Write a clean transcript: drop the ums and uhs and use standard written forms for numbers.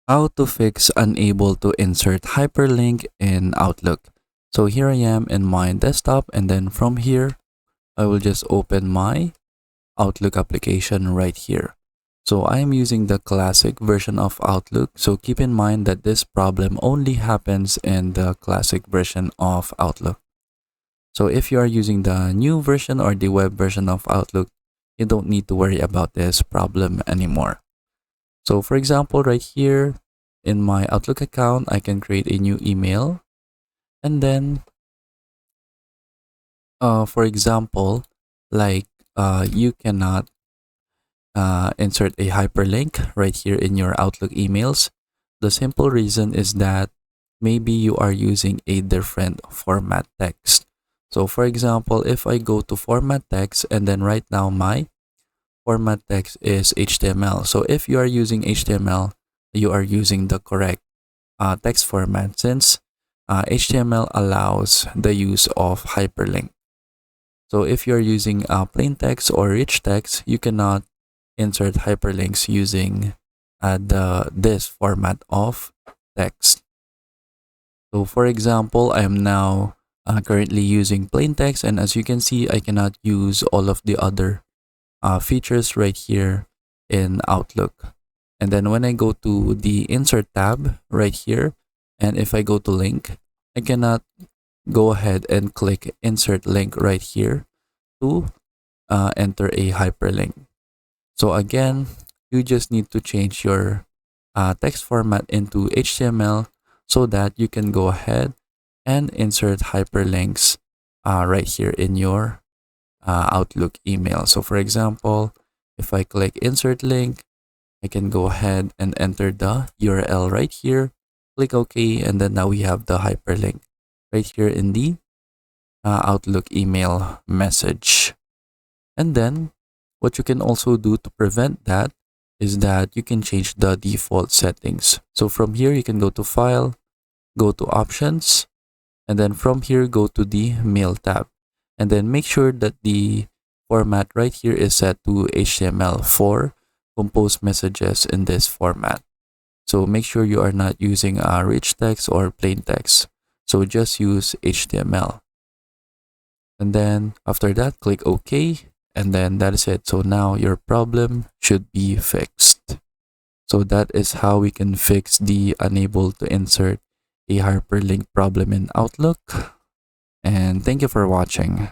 How to fix unable to insert hyperlink in Outlook. So here I am in my desktop, and then from here, I will just open my Outlook application right here. So I am using the classic version of Outlook. So keep in mind that this problem only happens in the classic version of Outlook. So if you are using the new version or the web version of Outlook, you don't need to worry about this problem anymore. So for example, right here in my Outlook account, I can create a new email. And then, for example, like you cannot insert a hyperlink right here in your Outlook emails. The simple reason is that maybe you are using a different format text. So for example, if I go to format text and then right now my format text is HTML. So if you are using HTML, you are using the correct text format since HTML allows the use of hyperlink. So if you're using plain text or rich text, you cannot insert hyperlinks using this format of text. So for example, I am now currently using plain text, and as you can see, I cannot use all of the other features right here in Outlook. And then when I go to the insert tab right here, and if I go to link, I cannot go ahead and click insert link right here to enter a hyperlink. So again, you just need to change your text format into HTML so that you can go ahead and insert hyperlinks right here in your Outlook email. So for example, if I click insert link, I can go ahead and enter the URL right here, click OK, and then now we have the hyperlink right here in the Outlook email message. And then what you can also do to prevent that is that you can change the default settings. So from here, you can go to File, go to Options, and then from here, go to the Mail tab. And then make sure that the format right here is set to HTML for compose messages in this format. So make sure you are not using rich text or plain text. So just use HTML. And then after that, click OK. And then that is it. So now your problem should be fixed. So that is how we can fix the unable to insert a hyperlink problem in Outlook. And thank you for watching.